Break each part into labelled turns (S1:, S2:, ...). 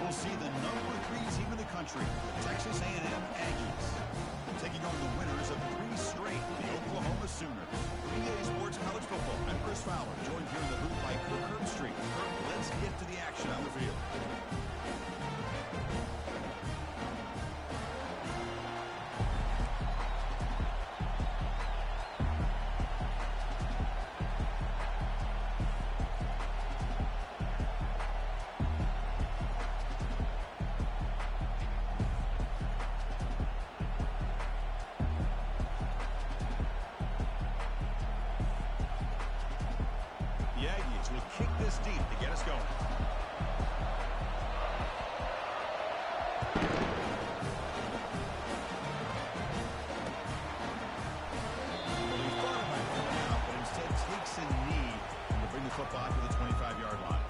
S1: We'll see the #3 team in the country, the Texas A&M Aggies, taking on the winners of 3 straight, the Oklahoma Sooners. EA Sports College Football. I'm Chris Fowler, joined here in the booth by Kirk Herbstreit. Kirk, let's get to the action on the field. The Aggies will kick this deep to get us going. Well, he thought about coming out, but instead takes a knee to bring the football to the 25-yard line.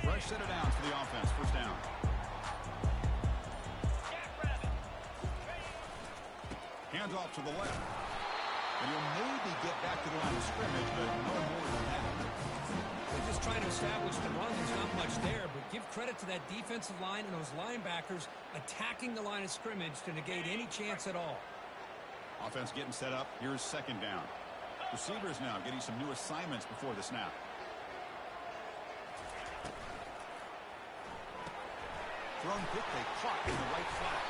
S1: Fresh set of downs for the offense. First down. Hands off to the left. And he'll maybe get back to the line of scrimmage, but no more than that.
S2: They're just trying to establish the run. There's not much there, but give credit to that defensive line and those linebackers attacking the line of scrimmage to negate any chance at all.
S1: Offense getting set up. Here's second down. Receivers now getting some new assignments before the snap. Thrown quickly, caught in the right flat.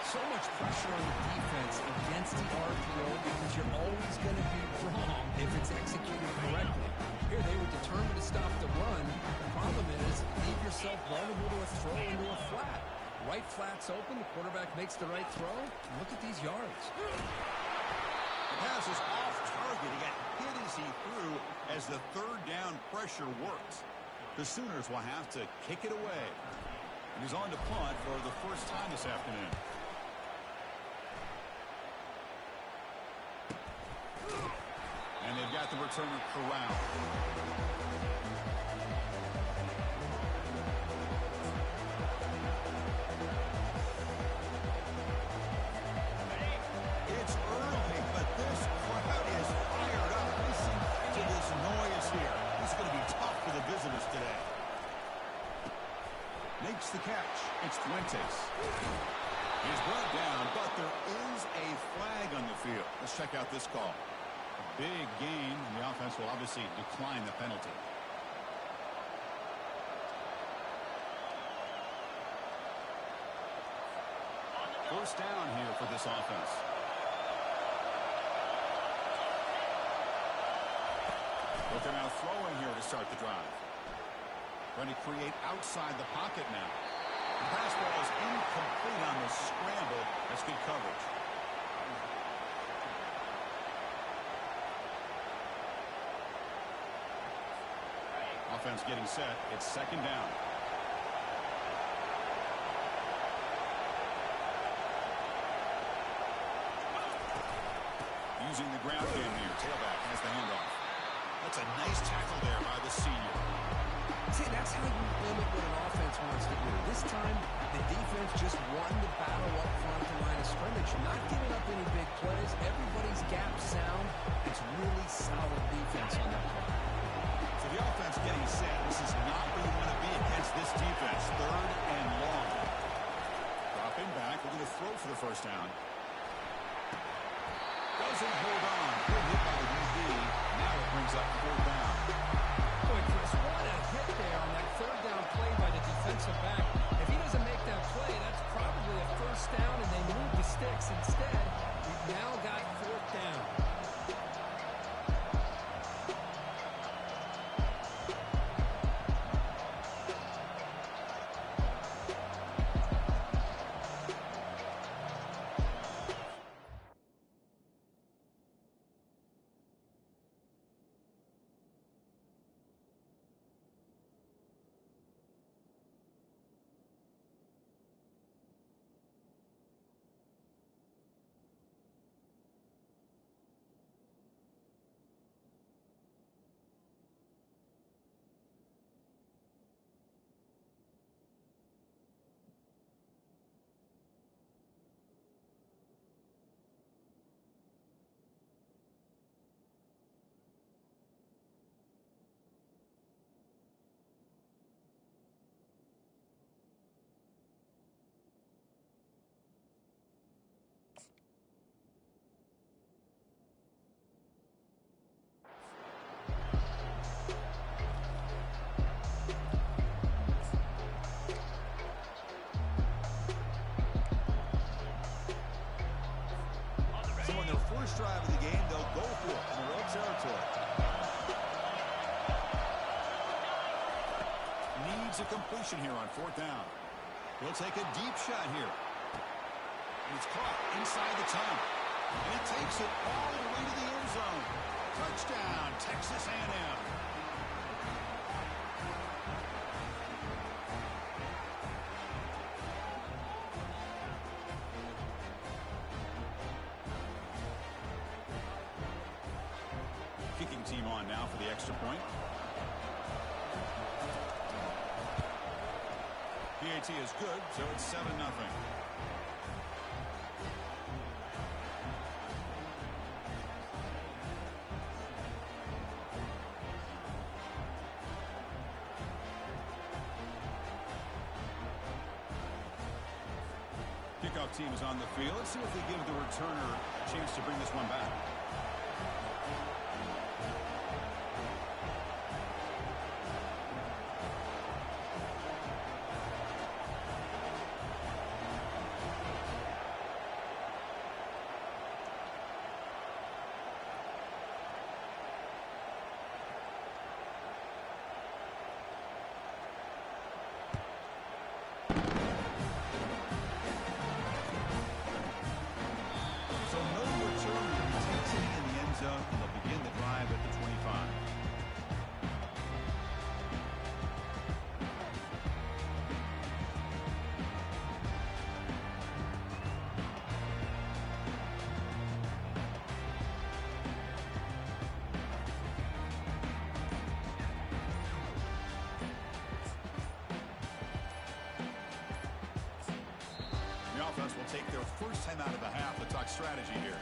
S2: So much pressure on the defense against the RPO because you're always going to be wrong if it's executed correctly. Here they were determined to stop the run. The problem is leave yourself vulnerable to a throw into a flat. Right flat's open. The quarterback makes the right throw. Look at these yards.
S1: The pass is off target. He got hit as he threw as the third down pressure works. The Sooners will have to kick it away. And he's on to punt for the first time this afternoon. And they've got the returner corralled. It's early, but this crowd is fired up. Listen to this noise here. This is going to be tough for the visitors today. Makes the catch. It's Fuentes. He's brought down, but there is a flag on the field. Let's check out this call. A big gain, and the offense will obviously decline the penalty. First down here for this offense. But they're now throwing here to start the drive. Trying to create outside the pocket now. The pass ball is incomplete on the scramble. That's good coverage. Offense getting set. It's second down. Using the ground game here. Tailback has the handoff. That's a nice tackle there by the senior.
S2: See, that's how you limit what an offense wants to do. This time, the defense just won the battle up front at the line of scrimmage. Not giving up any big plays. Everybody's gap sound. It's really solid defense on that part.
S1: So the offense getting set. This is not where you want to be against this defense. Third and long. Dropping back. Looking to throw for the first down. Doesn't hold on. Good hit by the DB. Now it brings up fourth down.
S2: Boy, Chris, what a hit there on that third down play by the defensive back. If he doesn't make that play, that's probably a first down, and they move the sticks instead. We've now got fourth down.
S1: first drive of the game, they'll go for it in their own territory. Needs a completion here on 4th down. He'll take a deep shot here. And it's caught inside the 10. And he takes it all the way to the end zone. Touchdown, Texas A&M. Kicking team on now for the extra point. PAT is good, so it's 7-0. Kickoff team is on the field. Let's see if they give the returner a chance to bring this one back. And they'll begin the drive at the 25. The offense will take their first time out of the half to talk strategy here.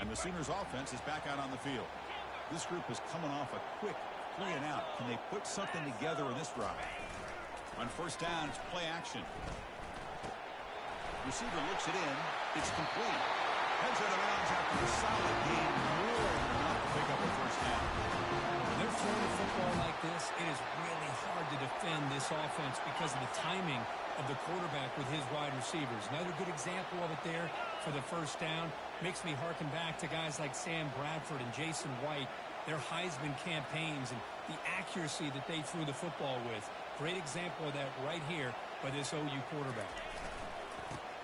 S1: And the Sooners offense is back out on the field. This group is coming off a quick 3 and out. Can they put something together in this drive? On first down, it's play action. Receiver looks it in. It's complete. Heads out of bounds after a solid game. More than enough to pick up a first down.
S2: When they're throwing the football like this, it is really hard to defend this offense because of the timing of the quarterback with his wide receivers. Another good example of it there for the first down. Makes me harken back to guys like Sam Bradford and Jason White, their Heisman campaigns and the accuracy that they threw the football with. Great example of that right here by this OU quarterback.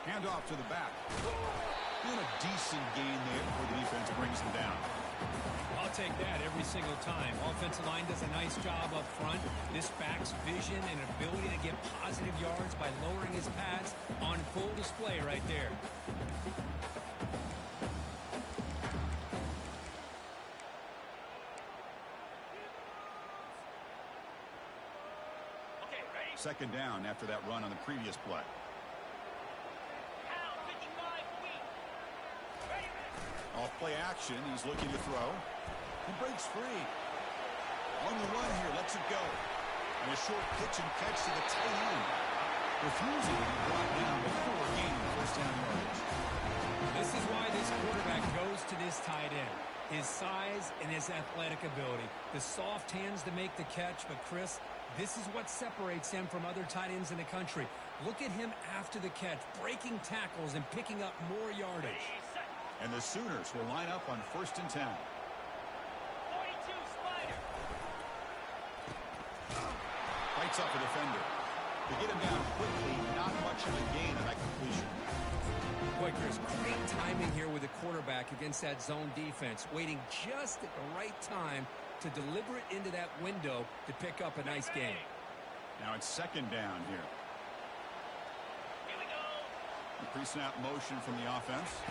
S1: Handoff to the back. Doing a decent gain there before the defense brings him down.
S2: I'll take that every single time. Offensive line does a nice job up front. This back's vision and ability to get positive yards by lowering his pads on full display right there.
S1: Second down after that run on the previous play. Off play action, he's looking to throw. He breaks free. On the run here, lets it go. And a short pitch and catch to the tight end. Refusing to be brought down before gaining first down yardage.
S2: This is why this quarterback goes to this tight end. His size and his athletic ability. The soft hands to make the catch, but Chris, this is what separates him from other tight ends in the country. Look at him after the catch, breaking tackles and picking up more yardage.
S1: And the Sooners will line up on 1st and 10.
S3: 42 Slider.
S1: Fights up a defender. To get him down quickly, not much of a gain on that completion.
S2: Boy, Chris, great timing here with the quarterback against that zone defense, waiting just at the right time to deliver it into that window to pick up a nice gain.
S1: Now it's 2nd down here.
S3: Here we go.
S1: The pre-snap motion from the offense.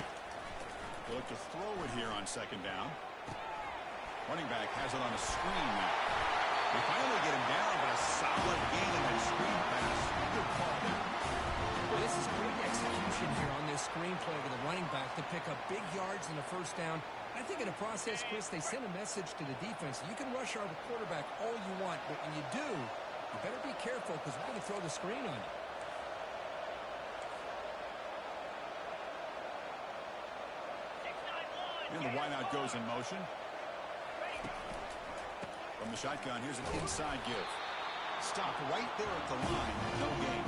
S1: They look to throw it here on 2nd down. Running back has it on a screen now. They finally get him down, but a solid gain in that screen pass. Good call there.
S2: Well, this is great execution here on this screen play to the running back to pick up big yards in the 1st down. I think in the process, Chris, they send a message to the defense. You can rush our quarterback all you want, but when you do, you better be careful because we're going to throw the screen on you.
S1: And the wideout goes in motion. From the shotgun, here's an inside give. Stopped right there at the line. No gain.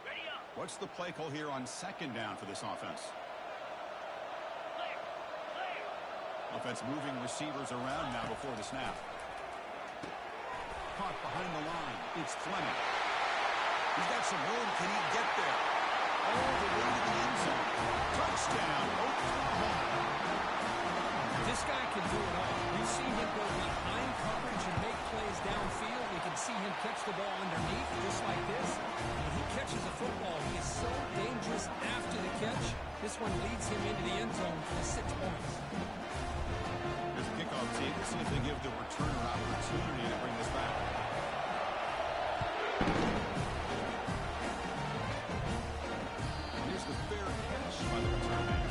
S3: Ready up.
S1: What's the play call here on 2nd down for this offense?
S3: Clear. Clear.
S1: Offense moving receivers around now before the snap. Caught behind the line. It's Fleming. He's got some room. Can he get there? All the way to the end zone. Touchdown. Oklahoma.
S2: This guy can do it all. We've seen him go behind coverage and make plays downfield. We can see him catch the ball underneath just like this. When he catches a football, he is so dangerous after the catch. This one leads him into the end zone for the 6 points.
S1: There's a kickoff tee. Let's see if they give the returner an opportunity to bring this back. Here's the fair catch by the return man.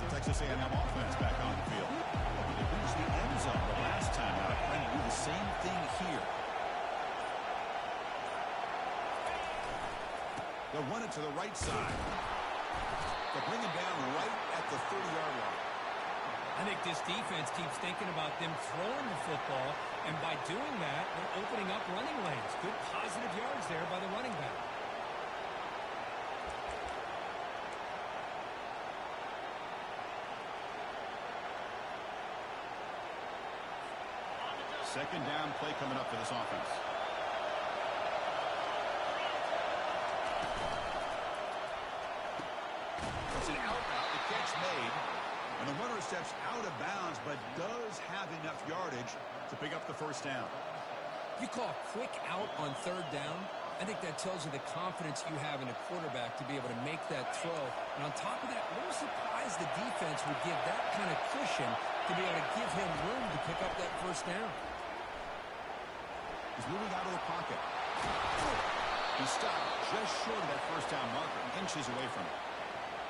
S1: Texas A&M offense back on the field. They reached the end zone the last time out. Trying to do the same thing here. They'll run it to the right side. They'll bring him down right at the 30-yard line.
S2: I think this defense keeps thinking about them throwing the football, and by doing that, they're opening up running lanes. Good positive yards there by the running back.
S1: Second down play coming up for this offense. It's an out route. The catch made. And the runner steps out of bounds, but does have enough yardage to pick up the first down.
S2: You call a quick out on 3rd down. I think that tells you the confidence you have in a quarterback to be able to make that throw. And on top of that, a little surprised the defense would give that kind of cushion to be able to give him room to pick up that first down.
S1: He's moving out of the pocket. He stopped just short of that first down marker, inches away from it.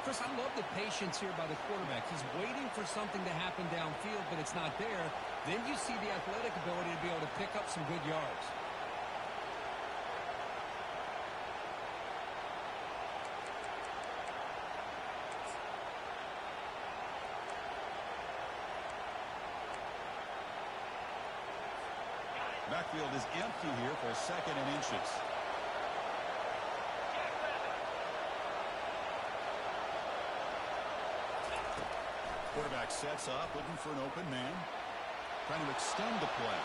S2: Chris, I love the patience here by the quarterback. He's waiting for something to happen downfield, but it's not there. Then you see the athletic ability to be able to pick up some good yards.
S1: Backfield is empty here for 2nd and inches. Quarterback sets up, looking for an open man. Trying to extend the play.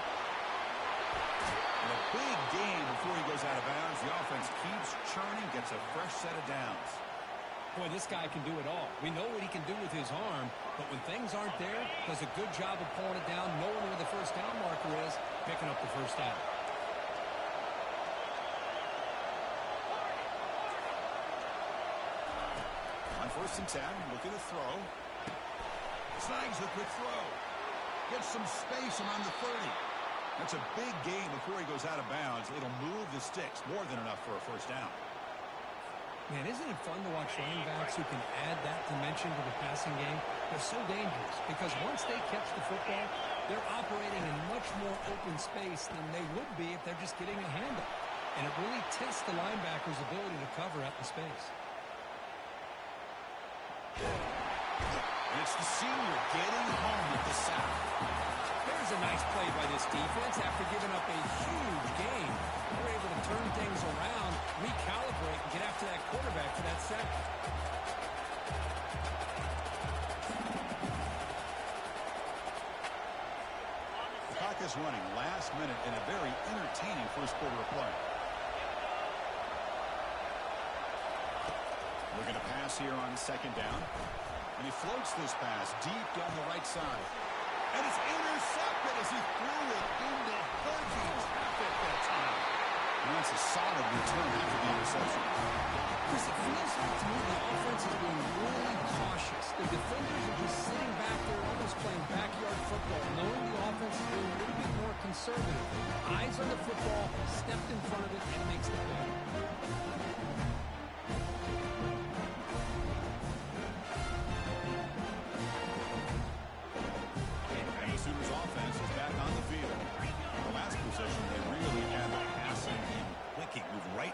S1: And a big gain before he goes out of bounds. The offense keeps churning, gets a fresh set of downs.
S2: Boy, this guy can do it all. We know what he can do with his arm, but when things aren't there, does a good job of pulling it down, knowing where the first down marker is, picking up the first down.
S1: On 1st and 10, looking to throw. Snags the quick throw. Gets some space around the 30. That's a big gain before he goes out of bounds. It'll move the sticks, more than enough for a first down.
S2: Man, isn't it fun to watch running backs who can add that dimension to the passing game? They're so dangerous because once they catch the football, they're operating in much more open space than they would be if they're just getting a handoff. And it really tests the linebacker's ability to cover out in space.
S1: And it's the senior getting home with the sack.
S2: There's a nice play by this defense after giving up a huge gain. They're able to turn things around, recalibrate, and get after that quarterback for that sack.
S1: The clock is running last minute in a very entertaining first quarter of play. Looking to pass here on 2nd down. And he floats this pass deep down the right side. And it's intercepted as he threw it into heavy traffic that time. And that's a solid return after the interception.
S2: Chris, it feels like to me the offense is being really cautious. The defenders are just sitting back there almost playing backyard football, knowing the offense is being a little bit more conservative. Eyes on the football, stepped in front of it, and makes the play.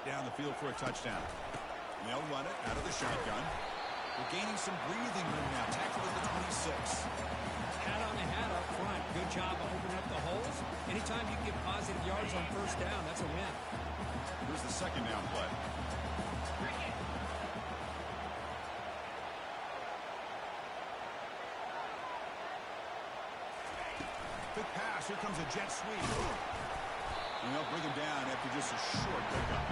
S1: Down the field for a touchdown. They'll run it out of the shotgun. We're gaining some breathing room now. Tackle at the 26.
S2: Hat on the hat up front. Good job of opening up the holes. Anytime you get positive yards on first down, that's a win.
S1: Here's the 2nd down play. Quick pass. Here comes a jet sweep. And they'll bring him down after just a short pickup.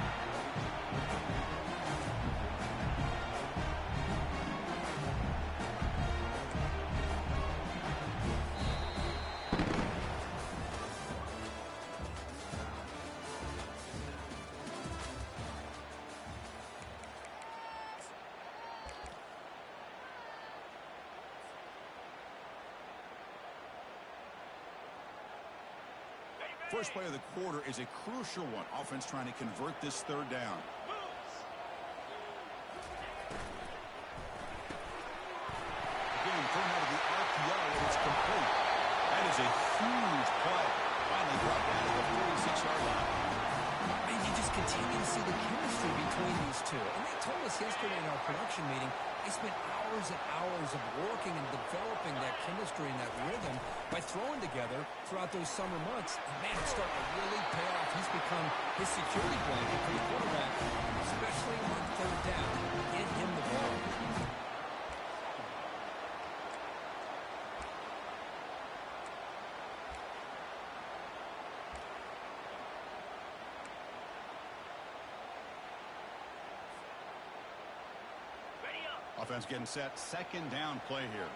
S1: First play of the quarter is a crucial one. Offense trying to convert this 3rd down. Again, thrown out of the RPO, and it's complete. That is a huge play. Finally brought down to the 46-yard line.
S2: And you just continue to see the chemistry between these two. And they told us yesterday in our production meeting, they spent hours and hours of working and developing that chemistry and that rhythm by throwing together throughout those summer months. And man, it's starting to really pay off. He's become his security blanket for the quarterback, especially on 3rd down. Get him the ball.
S1: Offense getting set. 2nd down play here.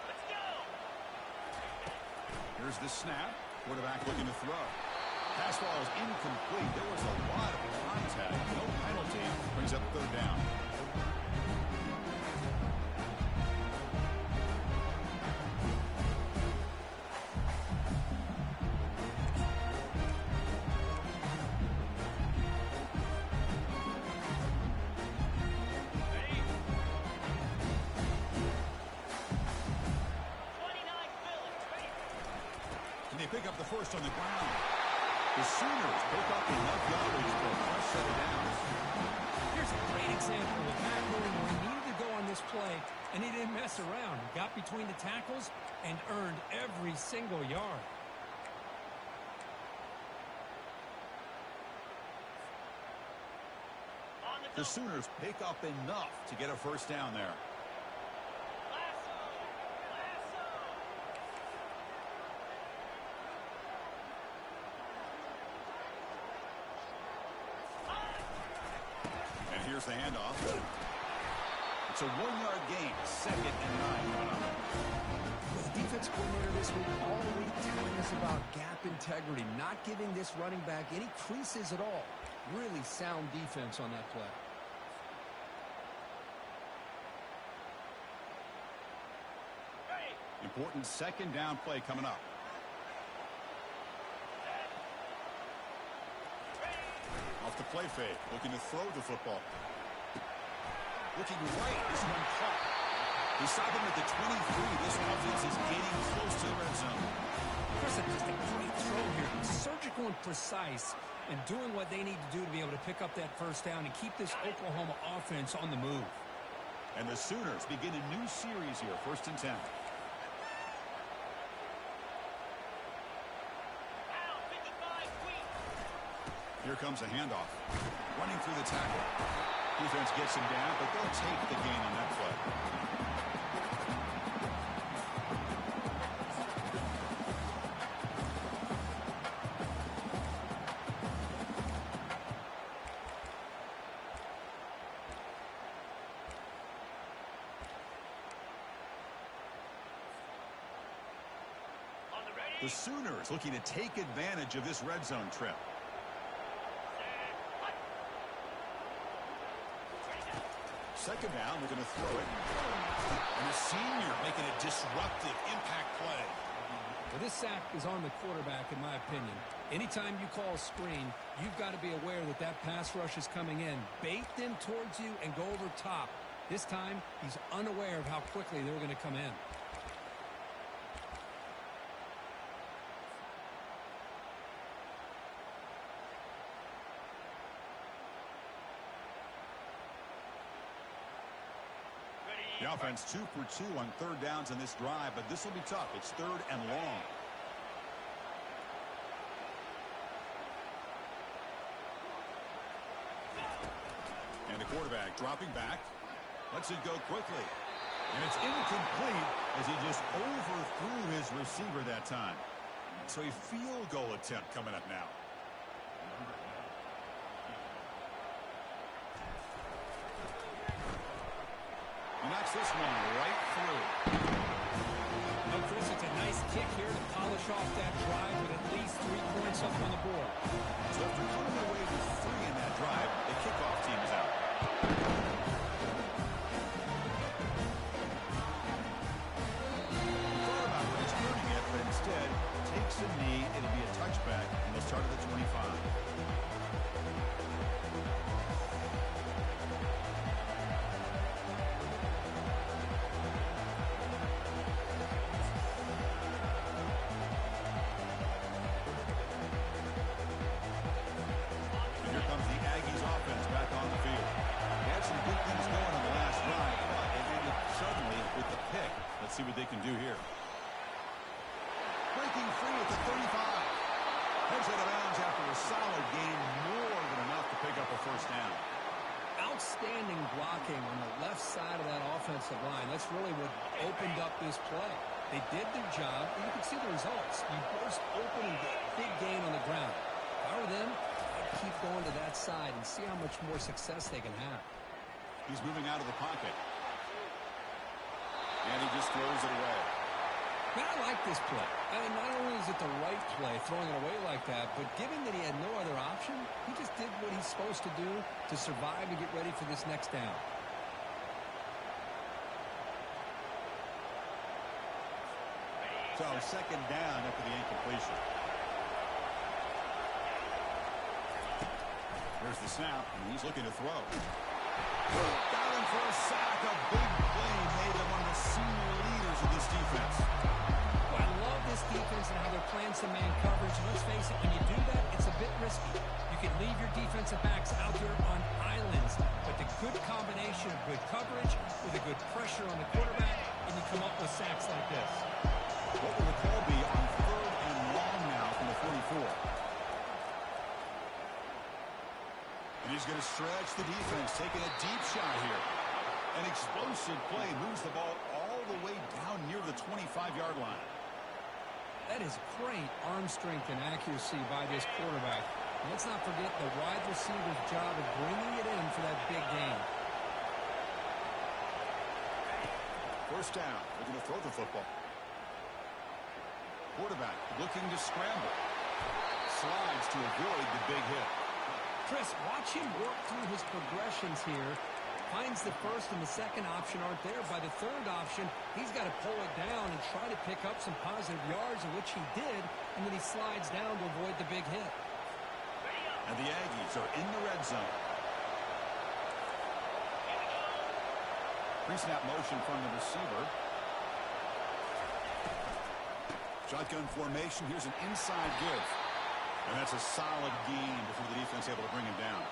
S3: Let's go.
S1: Here's the snap. Quarterback looking to throw. Pass ball is incomplete. There was a lot of contact. No penalty. Brings up 3rd down. Pick up the first on the ground. The Sooners pick up enough yardage for a fresh set of downs.
S2: Here's a great example of Matt Moore where he needed to go on this play, and he didn't mess around. He got between the tackles and earned every single yard.
S1: The Sooners pick up enough to get a first down there. And here's the handoff. It's a 1-yard gain. 2nd and 9.
S2: The defense coordinator this week all week telling us about gap integrity, not giving this running back any creases at all. Really sound defense on that play.
S1: Important 2nd down play coming up. Off the play fake, looking to throw the football. Looking right, this one caught. They stop him at the 23. This offense is getting close to the red zone.
S2: Chris, just a great throw here. Surgical and precise, and doing what they need to do to be able to pick up that first down and keep this Oklahoma offense on the move.
S1: And the Sooners begin a new series here, 1st and 10. Here comes a handoff. Running through the tackle. Defense gets him down, but they'll take the gain on that play. The Sooners looking to take advantage of this red zone trip. Second down, we're going to throw it. And a senior making a disruptive impact play.
S2: Well, this sack is on the quarterback, in my opinion. Anytime you call a screen, you've got to be aware that that pass rush is coming in. Bait them towards you and go over top. This time, he's unaware of how quickly they're going to come in.
S1: The offense 2 for 2 on 3rd downs in this drive, but this will be tough. It's 3rd and long. And the quarterback dropping back. Lets it go quickly. And it's incomplete as he just overthrew his receiver that time. So a field goal attempt coming up now. He knocks this one right through.
S2: Well, Chris, it's a nice kick here to polish off that drive with at least 3 points up on the board.
S1: So after coming away with 3 in that drive, the kickoff team is out. He thought about returning it, but instead takes a knee. It'll be a touchback, and they'll start at the 25. See what they can do here. Breaking free at the 35. Heads out of bounds after a solid gain, more than enough to pick up a first down.
S2: Outstanding blocking on the left side of that offensive line. That's really what opened up this play. They did their job, and you can see the results. You burst open and get a big gain on the ground. If I were them, I'd keep going to that side and see how much more success they can have.
S1: He's moving out of the pocket. And he just throws it away.
S2: Man, I like this play. I mean, not only is it the right play, throwing it away like that, but given that he had no other option, he just did what he's supposed to do to survive and get ready for this next down.
S1: So, 2nd down after the incompletion. There's the snap, and he's looking to throw. Got him for a sack. A big play made them one of the senior leaders of this defense.
S2: Well, I love this defense and how they're playing some man coverage. Let's face it, when you do that, it's a bit risky. You can leave your defensive backs out there on islands, but the good combination of good coverage with a good pressure on the quarterback, and you come up with sacks like this.
S1: What will the call be on 3rd and long now from the 44? And he's going to the stretch, the defense taking a deep shot here. An explosive play moves the ball all the way down near the 25-yard line.
S2: That is great arm strength and accuracy by this quarterback. Let's not forget the wide receiver's job of bringing it in for that big gain.
S1: First down. They're going to throw the football. Quarterback looking to scramble. Slides to avoid the big hit.
S2: Chris, watch him work through his progressions here. Finds the first and the second option aren't there. By the third option, he's got to pull it down and try to pick up some positive yards, in which he did, and then he slides down to avoid the big hit.
S1: And the Aggies are in the red zone. Pre-snap motion from the receiver. Shotgun formation. Here's an inside give. And that's a solid gain before the defense able to bring him down.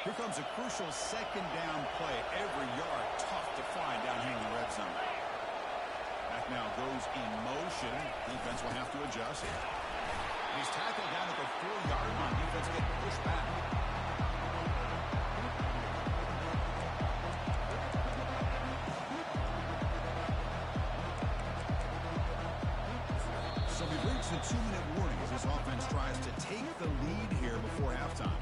S1: Here comes a crucial second down play. Every yard tough to find down here in the red zone. Back now goes in motion. Defense will have to adjust. He's tackled down at the 4-yard line. Defense getting pushed back. So we reach the 2-minute warning as this offense tries to take the lead here before halftime.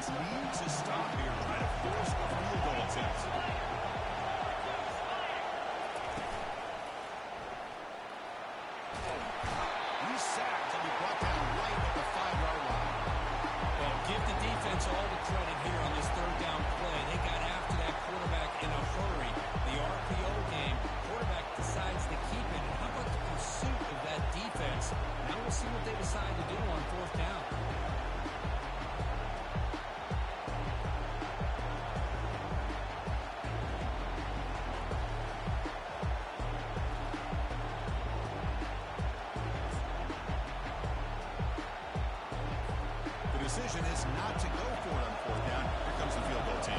S1: Needs a stop here, trying to force a field goal attempt. He's sacked and he brought down right at the 5-yard line.
S2: Well, give the defense all the credit here on this third down play. They got after that quarterback in a hurry. The RPO game, quarterback decides to keep it. And how about the pursuit of that defense? Now we'll see what they decide to do on fourth down.
S1: Decision is not to go for it on fourth down. Here comes the field goal team.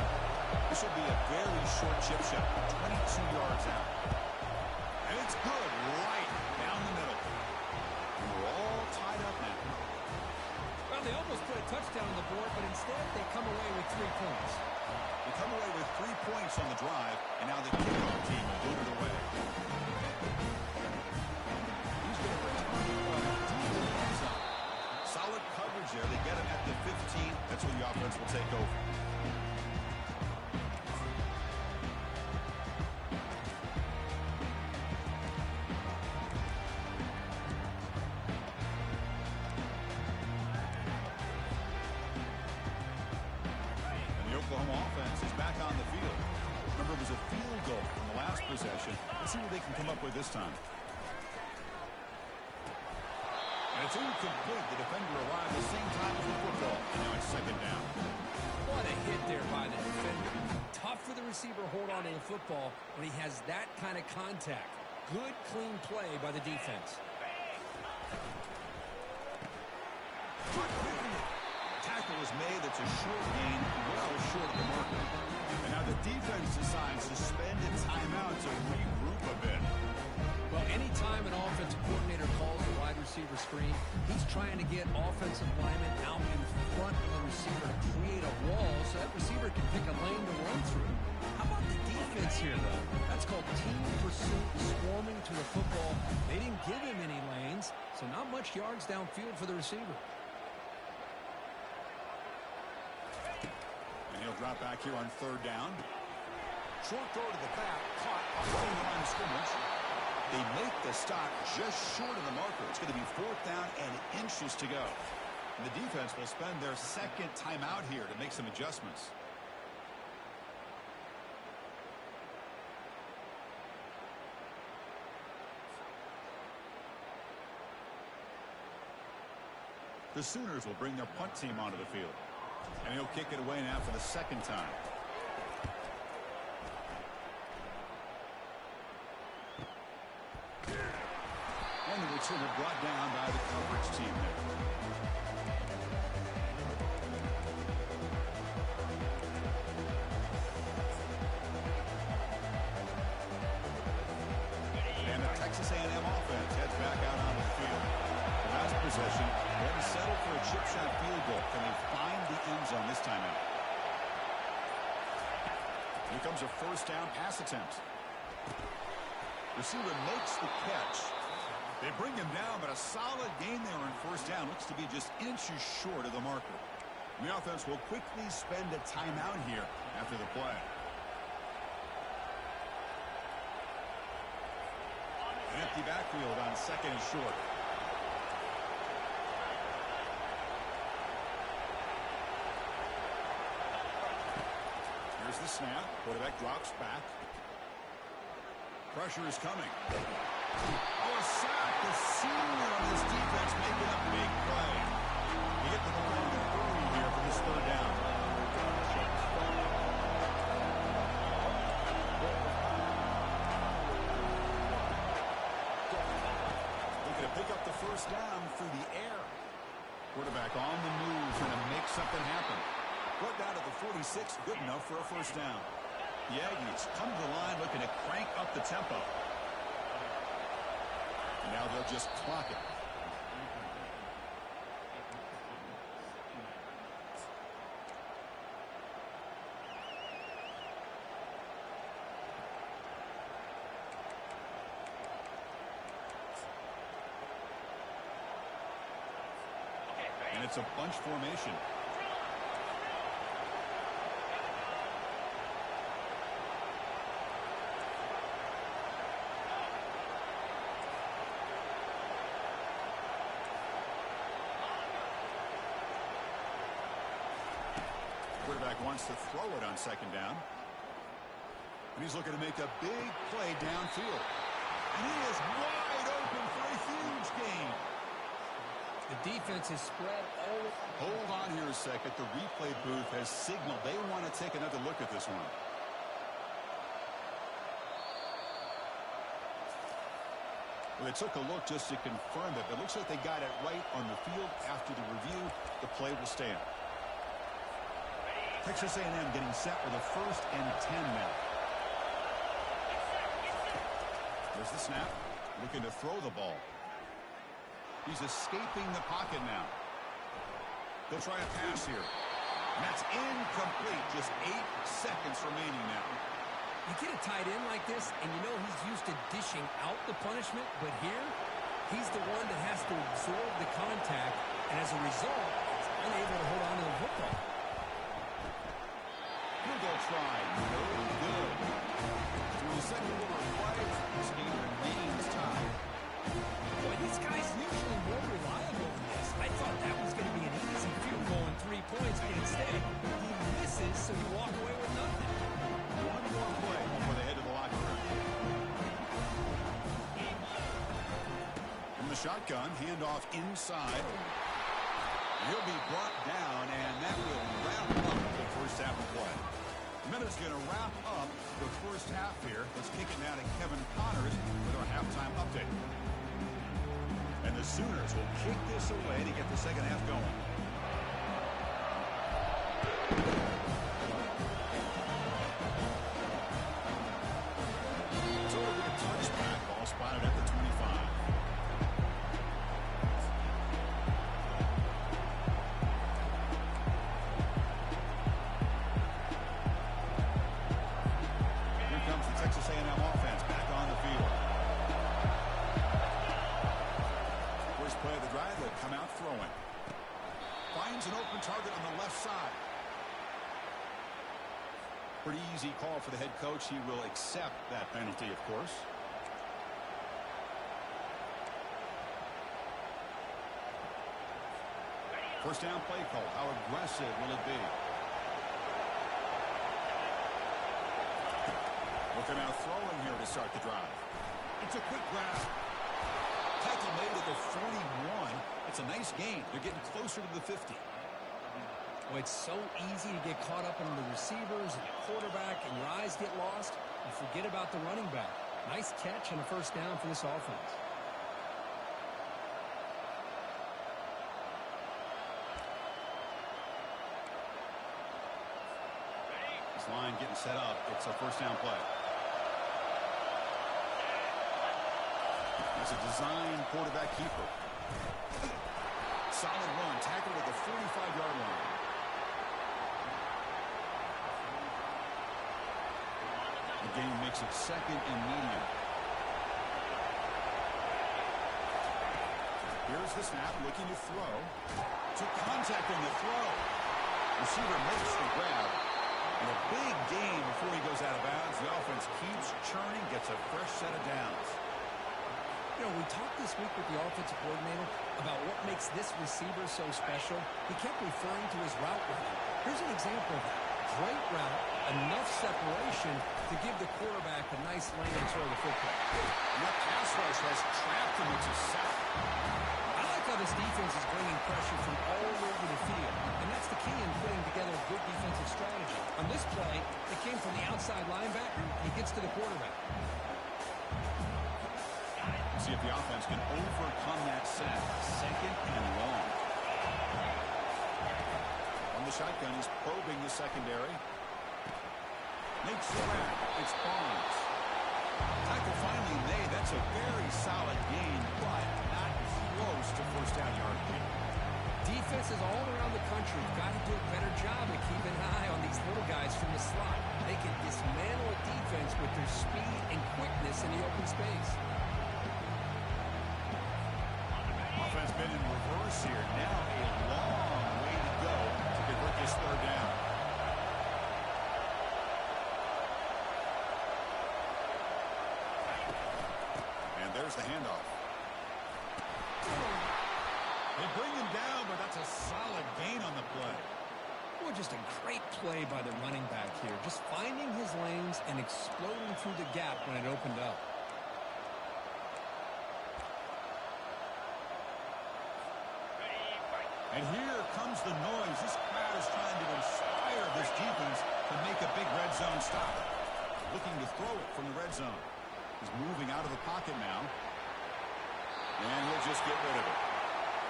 S1: This should be a very short chip shot, 22 yards out. And it's good right down the middle. And we're all tied up now.
S2: Well, they almost put a touchdown on the board, but instead they come away with 3 points.
S1: They come away with 3 points on the drive, and now the kickoff team will boot it away. He's going to return defense up. Solid coverage there. They get him at the 15. That's where the offense will take over. And the Oklahoma offense is back on the field. Remember, it was a field goal in the last possession. Let's see what they can come up with this time. And it's incomplete. The defender arrived the same time as the football. And now it's second down.
S2: What a hit there by the defender. Tough for the receiver to hold on to the football when he has that kind of contact. Good, clean play by the defense.
S1: Tackle is made. That's a short gain, well short of the marker. And now the defense decides to spend a timeout to regroup a bit.
S2: Well, anytime an offensive coordinator calls a wide receiver screen, he's trying to get offensive linemen out in front of the receiver to create a wall so that receiver can pick a lane to run through. How about the defense here, though? That's called team pursuit, swarming to the football. They didn't give him any lanes, so not much yards downfield for the receiver.
S1: And he'll drop back here on third down. Short throw to the back, caught behind the line of scrimmage. They make the stop just short of the marker. It's going to be fourth down and inches to go. And the defense will spend their second timeout here to make some adjustments. The Sooners will bring their punt team onto the field. And he'll kick it away now for the second time. possession and brought down by the coverage team there. And the Texas A&M offense heads back out onto the field. The last possession, they had to settle for a chip shot field goal. Can they find the end zone this time out? Here comes a first down pass attempt. Receiver makes the catch. They bring him down, but a solid gain there on first down. Looks to be just inches short of the marker. And the offense will quickly spend a timeout here after the play. An empty backfield on second and short. Here's the snap. Quarterback drops back. Pressure is coming. Oh, a sack. The senior on this defense making a big play. You get to the line early here for this third down. Looking to pick up the first down through the air. Quarterback on the move, trying to make something happen. Brought down to the 46, good enough for a first down. The Aggies come to the line looking to crank up the tempo. And now they'll just clock it. And it's a bunch formation. Quarterback wants to throw it on second down. And he's looking to make a big play downfield. And he is wide open for a huge gain.
S2: The defense is spread all.
S1: Hold on here a second. The replay booth has signaled they want to take another look at this one. Well, they took a look just to confirm it. It looks like they got it right on the field. After the review, the play will stand. Texas A&M getting set with a 1st and 10 now. There's the snap. Looking to throw the ball. He's escaping the pocket now. They'll try a pass here. And that's incomplete. Just 8 seconds remaining now.
S2: You get a tight end like this, and you know he's used to dishing out the punishment, but here, he's the one that has to absorb the contact, and as a result, he's unable to hold on to the football.
S1: Field goal try. No good. Through the second quarter of play, this game remains tied.
S2: Boy, this guy's usually more reliable than this. I thought that was going to be an easy field goal and 3 points, but instead, he misses, so you walk away with nothing.
S1: One more play before they head to the locker room. From the shotgun, handoff inside. He'll be brought down, and that will wrap up the first half of play. Minute's going to wrap up the first half here. Let's kick it now to Kevin Connors with our halftime update. And the Sooners will kick this away to get the second half going. It's over to a touchback. Ball spotted at the 25. Here comes the Texas A&M offense back on the field. First play of the drive, they'll come out throwing. Finds an open target on the left side. Pretty easy call for the head coach. He will accept that penalty, of course. First down play call. How aggressive will it be? Looking out throwing here to start the drive. It's a quick grab. Tackle made at the 41. It's a nice gain. They're getting closer to the 50.
S2: Well, it's so easy to get caught up in the receivers and the quarterback, and your eyes get lost. You forget about the running back. Nice catch and a first down for this offense.
S1: line getting set up. It's a first down play. It's a design quarterback keeper. Solid run, tackled at the 45-yard line. The game makes it second and medium. Here's the snap, looking to throw. Took contact on the throw. Receiver makes the grab. And a big gain before he goes out of bounds. The offense keeps churning, gets a fresh set of downs.
S2: You know, we talked this week with the offensive coordinator about what makes this receiver so special. He kept referring to his route running. Here's an example of that. Great route, enough separation to give the quarterback a nice lane and throw the football.
S1: And that pass rush has trapped him into sack.
S2: I like how this defense is bringing pressure from all over the field, and that's the key in putting together a good defensive strategy. On this play, it came from the outside linebacker, and he gets to the quarterback.
S1: See if the offense can overcome that sack. Second and long. On the shotgun, he's probing the secondary. Makes the grab. It's Barnes. Tackle finally made. That's a very solid gain, but not close to first down yardage.
S2: Defenses all around the country have got to do a better job of keeping an eye on these little guys from the slot. They can dismantle a defense with their speed and quickness in the open space.
S1: Offense been in reverse here. Now a long way to go to convert this third down. And there's the handoff. They bring him down, but that's a solid gain on the play.
S2: Well, just a great play by the running back here. Just finding his lanes and exploding through the gap when it opened up.
S1: And here comes the noise. This crowd is trying to inspire this defense to make a big red zone stop. Looking to throw it from the red zone. He's moving out of the pocket now. And he'll just get rid of it.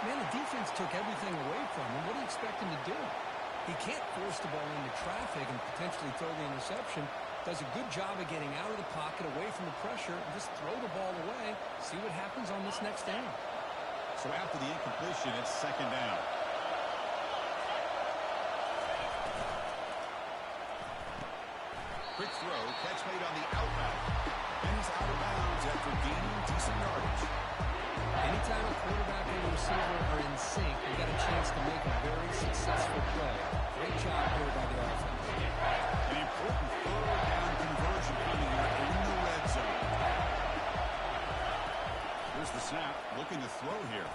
S2: Man, the defense took everything away from him. What do you expect him to do? He can't force the ball into traffic and potentially throw the interception. Does a good job of getting out of the pocket, away from the pressure, and just throw the ball away. See what happens on this next down.
S1: So after the incompletion, it's second down. Quick throw, catch made on the outroute. And he's out of bounds after gaining decent yardage.
S2: Anytime a quarterback and a receiver are in sync, you got a chance to make a very successful play. Great job here by the offense.
S1: An important third down conversion coming here in the red zone. Here's the snap, looking to throw here.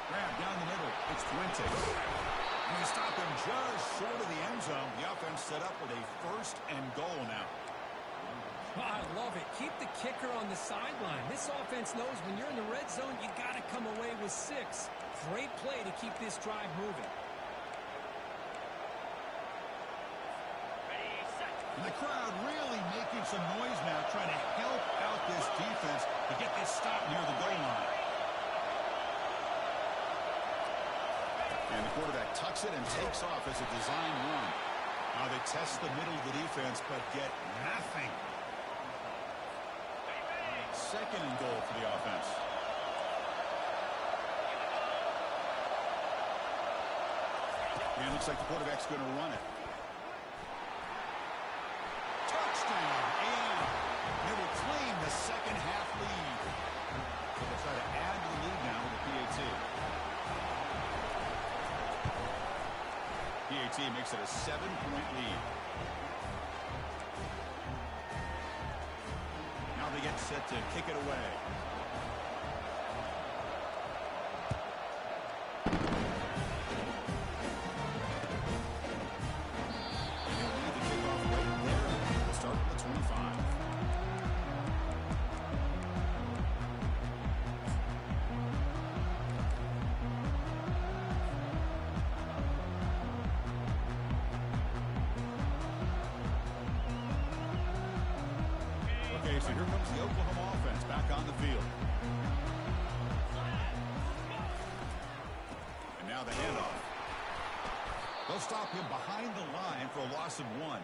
S1: Grab down the middle. It's Fuente. And they stop him just short of the end zone. The offense set up with a first and goal now.
S2: Oh, I love it. Keep the kicker on the sideline. This offense knows when you're in the red zone, you got to come away with 6. Great play to keep this drive moving.
S1: And the crowd really making some noise now, trying to help out this defense to get this stop near the goal line. And the quarterback tucks it and takes off as a design run. Now they test the middle of the defense, but get nothing. Second and goal for the offense. And it looks like the quarterback's going to run it. Touchdown! And they will claim the second half lead. So they'll try to add to the lead now with the PAT. PAT makes it a 7-point lead. Now they get set to kick it away. They'll lead the kickoff right there. They'll start at the 25. Okay, so here comes the Oklahoma offense back on the field. And now the handoff. They'll stop him behind the line for a loss of 1.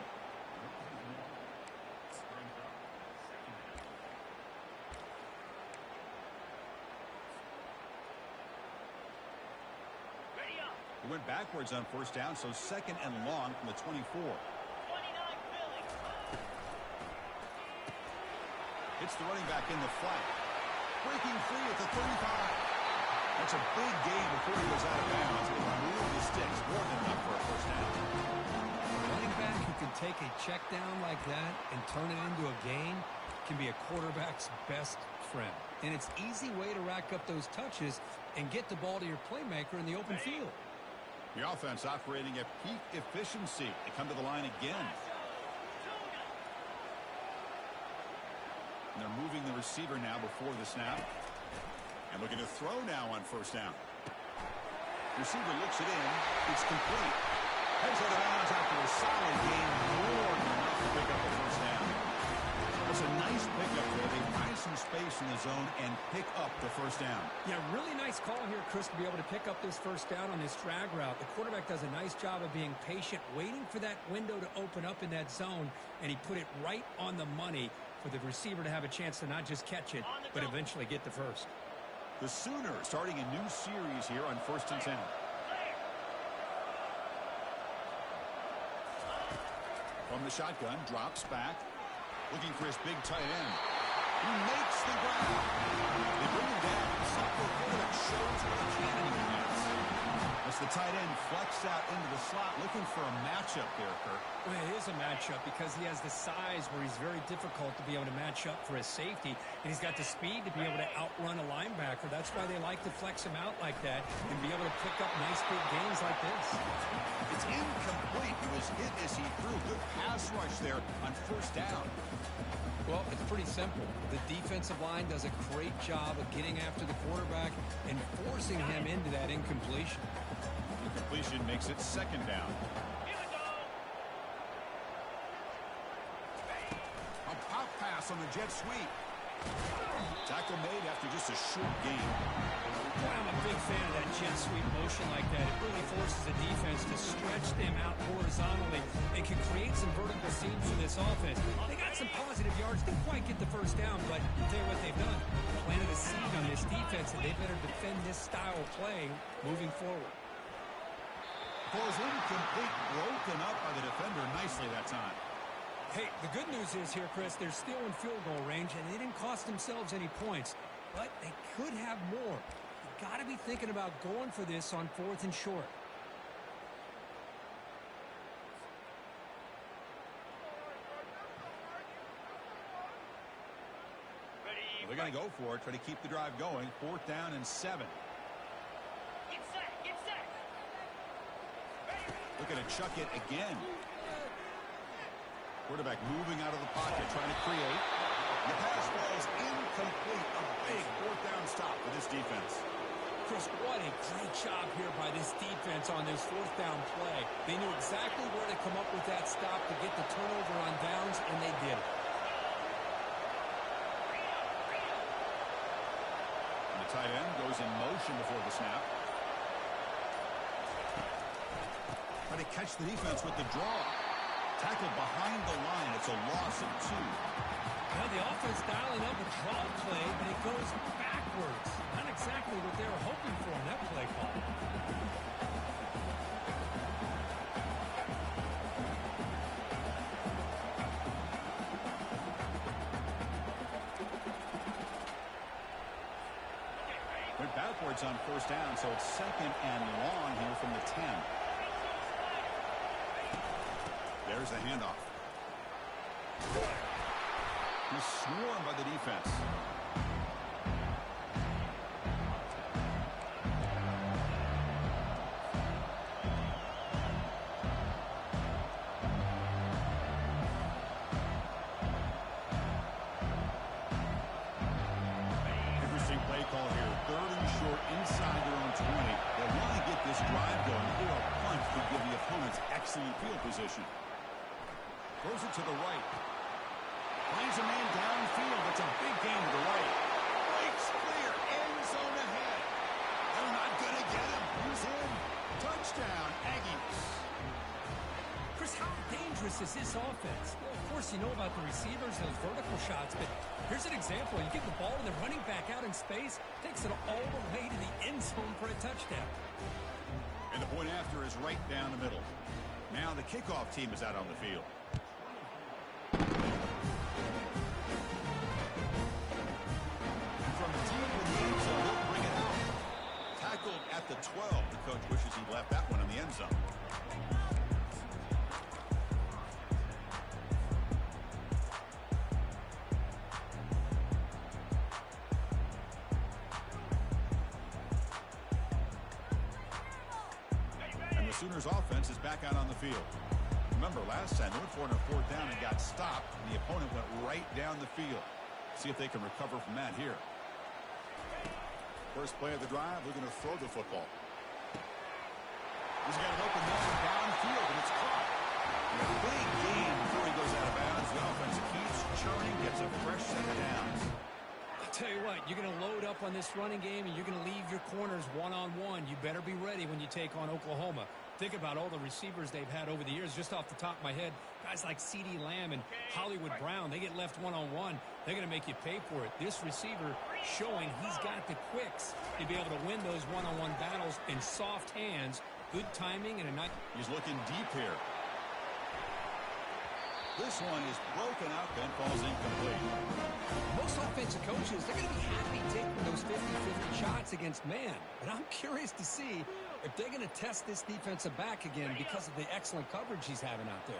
S1: He went backwards on first down, so second and long from the 24.
S3: 29 Philly.
S1: Hits the running back in the flat. Breaking free at the 35. That's a big gain before he goes out of bounds. It'll move the sticks more than enough for a first down.
S2: A running back who can take a check down like that and turn it into a gain can be a quarterback's best friend. And it's an easy way to rack up those touches and get the ball to your playmaker in the open field.
S1: The offense operating at peak efficiency. They come to the line again. And they're moving the receiver now before the snap. And looking to throw now on first down. Receiver looks it in. It's complete. Heads out of bounds after a solid gain. More than enough to pick up the first down. That's a nice pickup there. They find some space in the zone and pick up the first down.
S2: Yeah, really nice call here, Chris, to be able to pick up this first down on this drag route. The quarterback does a nice job of being patient, waiting for that window to open up in that zone, and he put it right on the money for the receiver to have a chance to not just catch it, but eventually get the first.
S1: The Sooners starting a new series here on 1st and 10. From the shotgun, drops back. Looking for his big tight end. He makes the grab. They bring him down. Sophomore quarterback shows what he can in minutes. As the tight end flexed out into the slot, looking for a matchup there, Kirk.
S2: Well, it is a matchup because he has the size where he's very difficult to be able to match up for his safety, and he's got the speed to be able to outrun a linebacker. That's why they like to flex him out like that and be able to pick up nice big gains like this.
S1: It's incomplete. He was hit as he threw. Good pass rush there on first down.
S2: Well, it's pretty simple. The defensive line does a great job of getting after the quarterback and forcing him into that incompletion.
S1: Incompletion makes it second down. A pop pass on the jet sweep. Tackle made after just a short gain.
S2: Boy, I'm a big fan of that jet sweep motion like that. It really forces the defense to stretch them out horizontally and can create some vertical seams for this offense. They got some positive yards. Didn't quite get the first down, but I'll tell you what they've done. Planted a seed on this defense, and they better defend this style of play moving forward.
S1: Ball's incomplete, broken up by the defender nicely that time.
S2: Hey, the good news is here, Chris, they're still in field goal range, and they didn't cost themselves any points, but they could have more. You got to be thinking about going for this on 4th and short.
S1: Well, they're going to go for it, try to keep the drive going. 4th down and 7.
S3: Get set, get set.
S1: Looking to chuck it again. Quarterback moving out of the pocket, trying to create. The pass falls incomplete. A big 4th down stop for this defense.
S2: Chris, what a great job here by this defense on this 4th down play. They knew exactly where to come up with that stop to get the turnover on downs, and they did it.
S1: And the tight end goes in motion before the snap. Try to catch the defense with the draw. Tackled behind the line. It's a loss of 2.
S2: Well, the offense dialing up a draw play, but it goes backwards. Not exactly what they were hoping for in that play call.
S1: Went backwards on first down, so it's second and long here from the 10. There's the handoff. He's swarmed by the defense. Interesting play call here. 3rd and short inside their own 20. They want to get this drive going, or a punt could give the opponents excellent field position. Throws it to the right. Finds a man downfield. It's a big gain to the right. Breaks clear. End zone ahead. They're not going to get him. He's in. Touchdown, Aggies.
S2: Chris, how dangerous is this offense? Well, of course, you know about the receivers, those vertical shots, but here's an example. You get the ball to the running back out in space, takes it all the way to the end zone for a touchdown.
S1: And And the point after is right down the middle. Now the kickoff team is out on the field. And from deep in the end zone, he'll bring it out. Tackled at the 12. The coach wishes he left that one in the end zone. Sooners offense is back out on the field. Remember last time they went for it on 4th down and got stopped, and the opponent went right down the field. See if they can recover from that here. First play of the drive, they're going to throw the football. He's got an open man downfield, and it's caught. And a big gain before he goes out of bounds. The offense keeps churning, gets a fresh set of downs.
S2: Tell you what, you're going to load up on this running game, and you're going to leave your corners one-on-one. You better be ready when you take on Oklahoma. Think about all the receivers they've had over the years. Just off the top of my head, guys like CeeDee Lamb and Hollywood Brown, they get left one-on-one. They're going to make you pay for it. This receiver showing he's got the quicks to be able to win those one-on-one battles in soft hands. Good timing and a nice...
S1: He's looking deep here. This one is broken up and falls incomplete.
S2: Most offensive coaches, they're going to be happy taking those 50-50 shots against man. But I'm curious to see if they're going to test this defensive back again because of the excellent coverage he's having out there.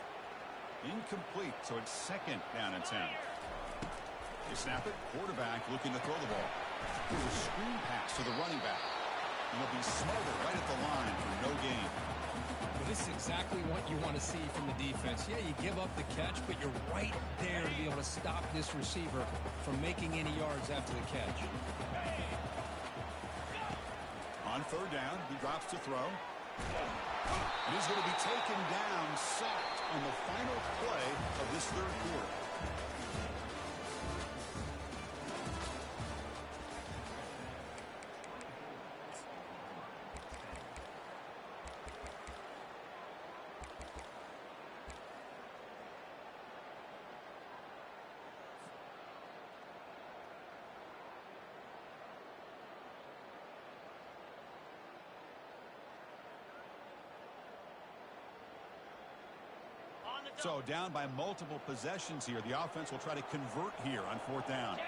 S1: Incomplete, so it's 2nd down and 10. They snap it, quarterback looking to throw the ball. Here's a screen pass to the running back. And he'll be smothered right at the line for no gain.
S2: Well, this is exactly what you want to see from the defense. Yeah, you give up the catch, but you're right there to be able to stop this receiver from making any yards after the catch.
S1: On 3rd down, he drops to throw. And he's going to be taken down, sacked on the final play of this 3rd quarter. So down by multiple possessions here. The offense will try to convert here on 4th down.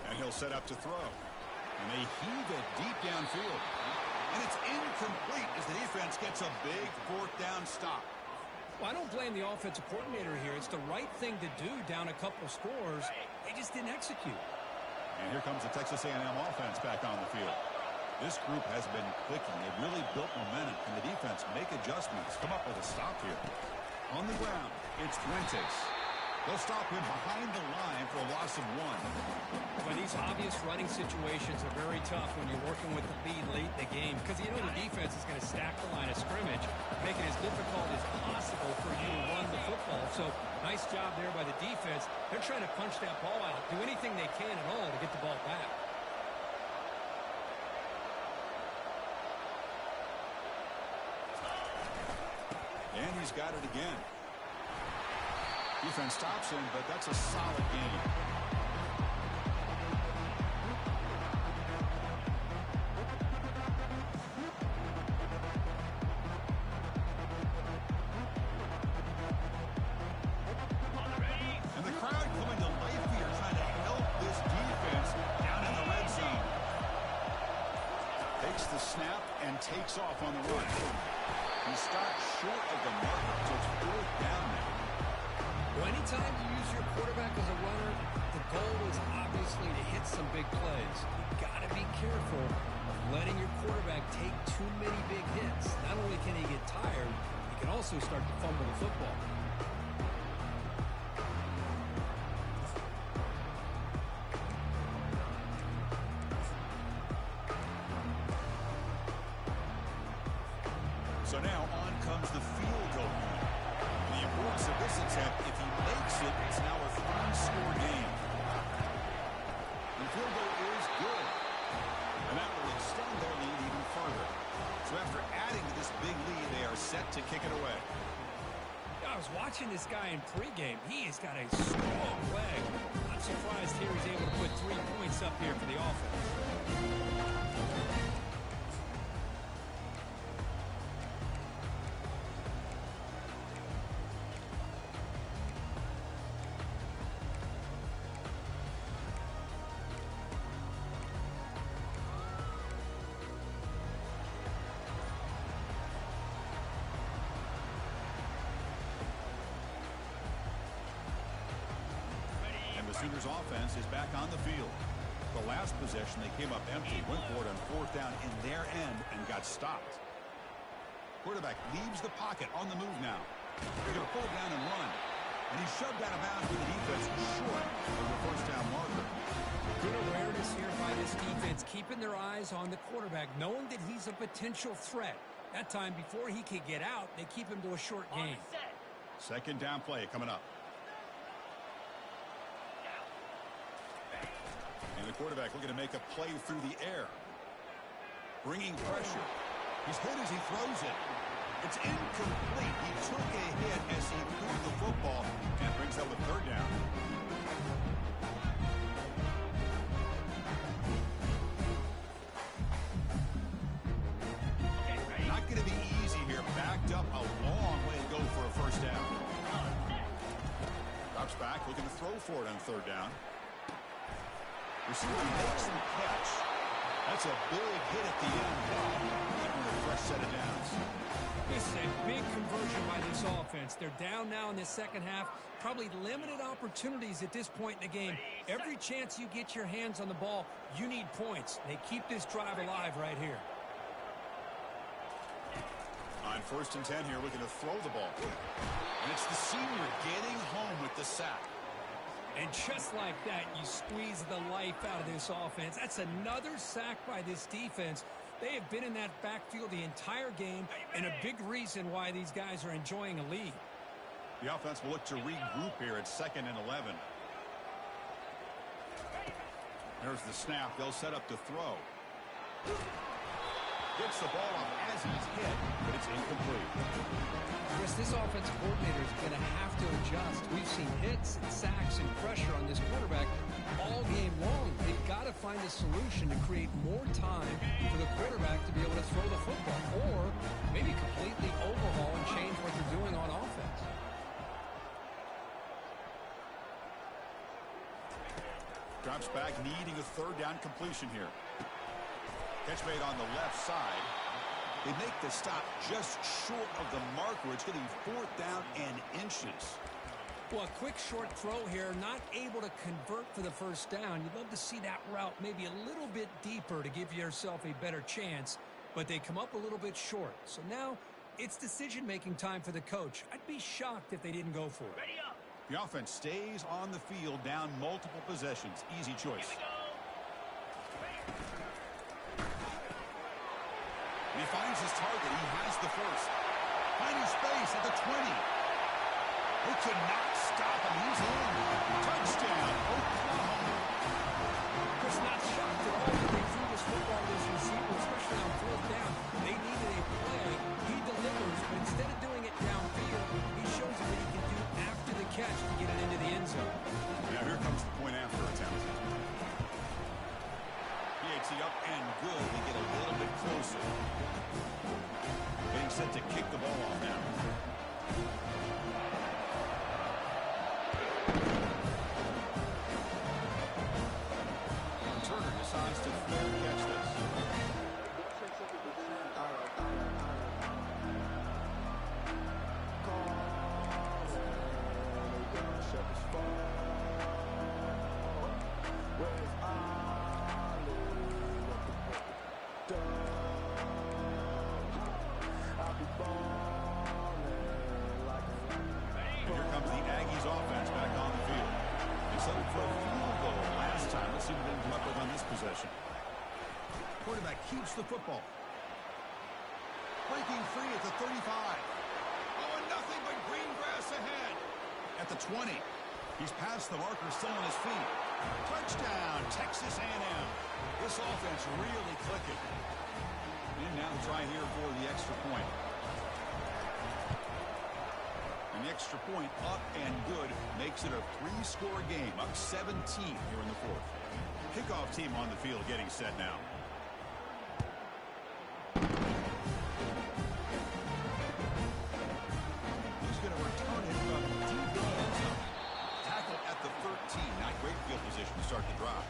S1: And he'll set up to throw. And they heave it deep downfield. And it's incomplete as the defense gets a big 4th down stop.
S2: Well, I don't blame the offensive coordinator here. It's the right thing to do down a couple scores. They just didn't execute.
S1: And here comes the Texas A&M offense back on the field. This group has been clicking. They've really built momentum, and the defense make adjustments. Come up with a stop here. On the ground, it's Fuentes. They'll stop him behind the line for a loss of 1.
S2: Well, these obvious running situations are very tough when you're working with the lead late in the game because you know the defense is going to stack the line of scrimmage, make it as difficult as possible for you to run the football. So, nice job there by the defense. They're trying to punch that ball out, do anything they can at all to get the ball back.
S1: And he's got it again. Defense stops him, but that's a solid game. And the crowd coming to life here, trying to help this defense down in the red zone. Takes the snap and takes off on the run. He stopped short of the marker, so it's 4th down now.
S2: Well, anytime you use your quarterback as a runner, the goal is obviously to hit some big plays. You've got to be careful of letting your quarterback take too many big hits. Not only can he get tired, he can also start to fumble the football.
S1: So now on comes the field goal unit. The importance of this attempt, if he makes it, it's now a 3-score game. The field goal is good. And that will extend their lead even further. So after adding to this big lead, they are set to kick it away.
S2: I was watching this guy in pregame. He has got a strong leg. Not surprised here he's able to put 3 points up here for the offense.
S1: Sooners offense is back on the field. The last possession, they came up empty, went for it on fourth down in their end and got stopped. Quarterback leaves the pocket on the move now. They're going to pull down and run. And he's shoved out of bounds with the defense short of the first down marker.
S2: Good awareness here by this defense, keeping their eyes on the quarterback, knowing that he's a potential threat. That time, before he could get out, they keep him to a short gain.
S1: Second down play coming up. And the quarterback looking to make a play through the air. Bringing pressure. He's hit as he throws it. It's incomplete. He took a hit as he threw the football and brings up a third down. Not going to be easy here. Backed up a long way to go for a first down. Drops back, looking to throw for it on third down. Receiver makes the catch. That's a big hit at the end. And a fresh set of downs.
S2: This is a big conversion by this offense. They're down now in the second half. Probably limited opportunities at this point in the game. Every chance you get your hands on the ball, you need points. They keep this drive alive right here.
S1: On first and 10 here, looking to throw the ball. And it's the senior getting home with the sack.
S2: And just like that, you squeeze the life out of this offense. That's another sack by this defense. They have been in that backfield the entire game, and a big reason why these guys are enjoying a lead.
S1: The offense will look to regroup here at 2nd and 11. There's the snap. They'll set up to throw. Gets the ball off as he's hit, but it's incomplete.
S2: Chris, this offensive coordinator is going to have to adjust. We've seen hits and sacks and pressure on this quarterback all game long. They've got to find a solution to create more time for the quarterback to be able to throw the football, or maybe completely overhaul and change what they're doing on offense.
S1: Drops back, needing a third down completion here. Catch made on the left side. They make the stop just short of the marker. It's getting fourth down and inches.
S2: Well, a quick short throw here, not able to convert for the first down. You'd love to see that route maybe a little bit deeper to give yourself a better chance, but they come up a little bit short. So now it's decision-making time for the coach. I'd be shocked if they didn't go for it.
S3: Ready up.
S1: The offense stays on the field, down multiple possessions. Easy choice. And he finds his target. He has the first. Finding space at the 20. They cannot stop him. He's in. Touchdown, Oklahoma.
S2: Chris, not shocked at all that they threw this football to this receiver, especially on fourth down. They needed a play. He delivers, but instead of doing it downfield, he shows them what he can do after the catch to get it into the end zone.
S1: Now here comes the point after attempt. PAT up and good. They get a little bit closer. Getting set to kick the ball off now. Turner decides to fair catch this. Here comes the Aggies offense back on the field. They settled for a field goal last time. Let's see what they can come up with on this possession. Quarterback keeps the football. Breaking free at the 35. Oh, and nothing but green grass ahead. At the 20. He's past the marker, still on his feet. Touchdown, Texas A&M. This offense really clicking. And now the try here for the extra point. An extra point up and good makes it a 3-score game, up 17 here in the fourth. Kickoff team on the field getting set now. He's going to return it from deep in the end zone. Tackle at the 13. Not great field position to start the drive.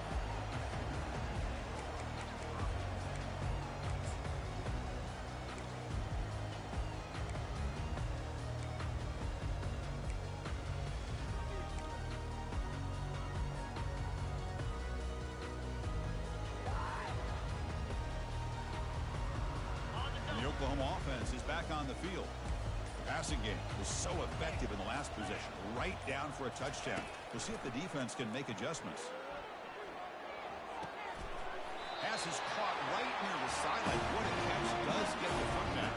S1: Oklahoma offense is back on the field. The passing game was so effective in the last possession, right down for a touchdown. We'll see if the defense can make adjustments. Pass is caught right near the sideline. What a catch, does get the foot down.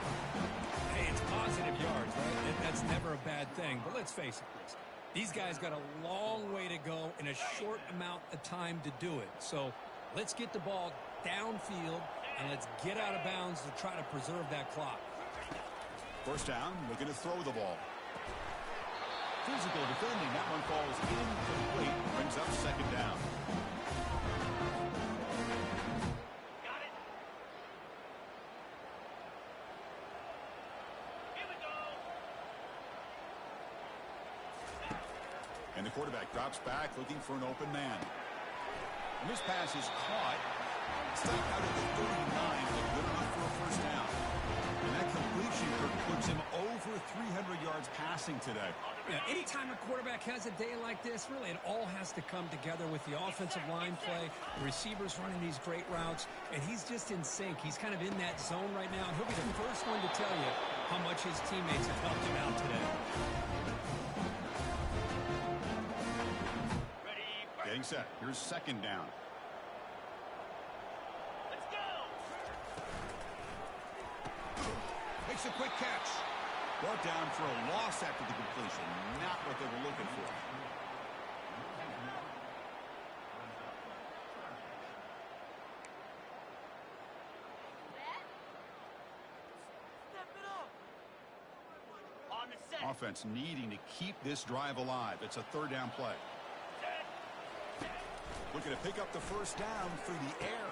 S2: Hey, it's positive yards, right? That's never a bad thing. But let's face it, Chris. These guys got a long way to go in a short amount of time to do it. So let's get the ball downfield and let's get out of bounds to try to preserve that clock.
S1: First down, looking to throw the ball. Physical defending. That one falls incomplete. Brings up second down.
S3: Got it. Here we go.
S1: And the quarterback drops back looking for an open man. And this pass is caught. Stuck out at the 39, but good enough for a first down. And that completion puts him over 300 yards passing today.
S2: Yeah, anytime a quarterback has a day like this, really it all has to come together with the offensive line play, the receivers running these great routes, and he's just in sync. He's kind of in that zone right now, and he'll be the first one to tell you how much his teammates have helped him out today.
S1: Getting set. Here's second down.
S3: Let's go.
S1: Makes a quick catch. Brought down for a loss after the completion. Not what they were looking for.
S3: Step it up. On the set.
S1: Offense needing to keep this drive alive. It's a third down play. Looking to pick up the first down through the air.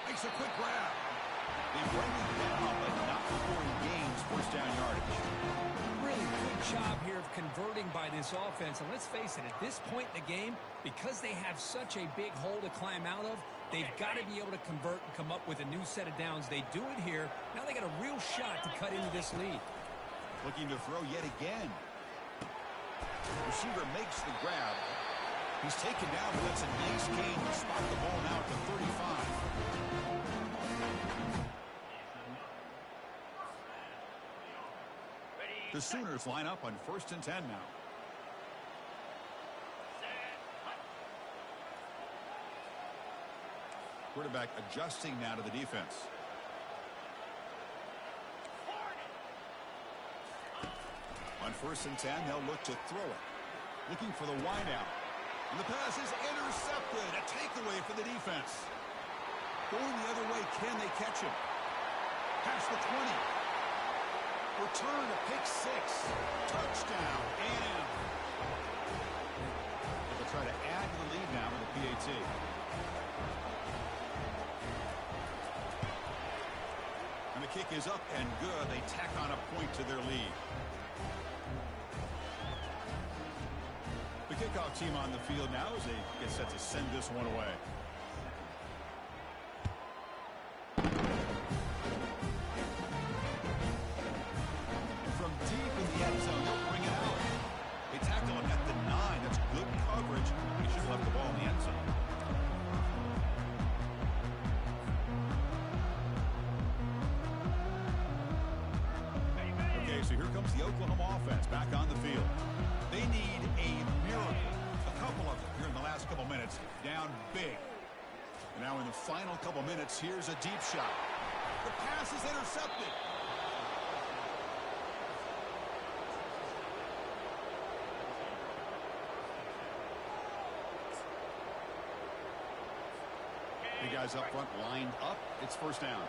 S1: Makes a quick grab. They bring it down, but not before he gains first down yardage.
S2: Really good job here of converting by this offense. And let's face it, at this point in the game, because they have such a big hole to climb out of, they've got to be able to convert and come up with a new set of downs. They do it here. Now they got a real shot to cut into this lead.
S1: Looking to throw yet again. Receiver makes the grab. He's taken down, but that's a nice gain to spot the ball now to 35. The Sooners line up on 1st and 10 now. Quarterback adjusting now to the defense. On 1st and 10, they'll look to throw it. Looking for the wideout. And the pass is intercepted. A takeaway for the defense. Going the other way, can they catch him? Past the 20. Return to pick 6. Touchdown, A&M. They'll try to add to the lead now with a PAT. And the kick is up and good. They tack on a point to their lead. The kickoff team on the field now as they get set to send this one away. From deep in the end zone, they'll bring it out. They tackle him at the 9. That's good coverage. He should have left the ball in the end zone. Okay, so here comes the Oklahoma offense back on the field. They need a miracle. A couple of them here in the last couple minutes. Down big. And now in the final couple minutes, here's a deep shot. The pass is intercepted. The guys up front lined up. It's first down.